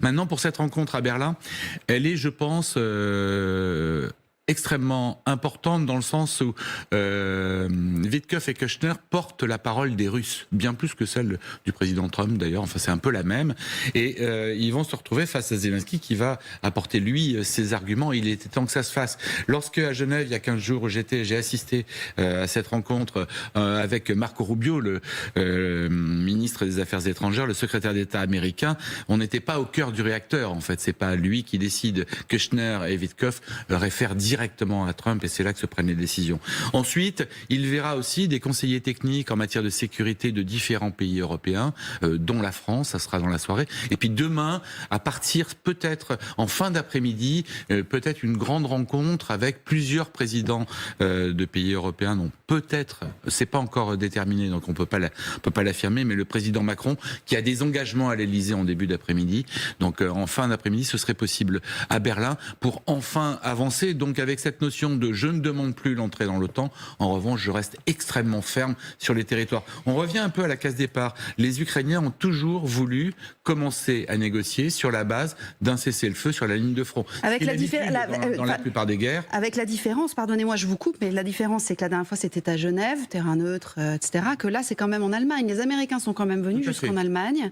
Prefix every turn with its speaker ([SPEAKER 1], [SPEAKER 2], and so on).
[SPEAKER 1] Maintenant, pour cette rencontre à Berlin, elle est, je pense, extrêmement importante dans le sens où Witkoff et Kushner portent la parole des Russes, bien plus que celle du président Trump d'ailleurs, enfin c'est un peu la même, et ils vont se retrouver face à Zelensky qui va apporter lui ses arguments. Il était temps que ça se fasse. Lorsque à Genève, il y a 15 jours, j'ai assisté à cette rencontre avec Marco Rubio, le ministre des Affaires étrangères, le secrétaire d'État américain, on n'était pas au cœur du réacteur en fait, c'est pas lui qui décide. Kushner et Witkoff réfèrent directement à Trump et c'est là que se prennent les décisions. Ensuite, il verra aussi des conseillers techniques en matière de sécurité de différents pays européens, dont la France, ça sera dans la soirée. Et puis demain, à partir peut-être en fin d'après-midi, peut-être une grande rencontre avec plusieurs présidents de pays européens, dont peut-être, c'est pas encore déterminé, donc on peut pas l'affirmer, mais le président Macron qui a des engagements à l'Elysée en début d'après-midi. Donc en fin d'après-midi, ce serait possible à Berlin pour enfin avancer. Donc avec cette notion de je ne demande plus l'entrée dans l'OTAN, en revanche, je reste extrêmement ferme sur les territoires. On revient un peu à la case départ. Les Ukrainiens ont toujours voulu commencer à négocier sur la base d'un cessez-le-feu sur la ligne de front.
[SPEAKER 2] Avec la
[SPEAKER 1] dans la plupart des guerres.
[SPEAKER 2] Avec la différence, pardonnez-moi, je vous coupe, mais la différence, c'est que la dernière fois, c'était à Genève, terrain neutre, etc., que là, c'est quand même en Allemagne. Les Américains sont quand même venus jusqu'en Allemagne.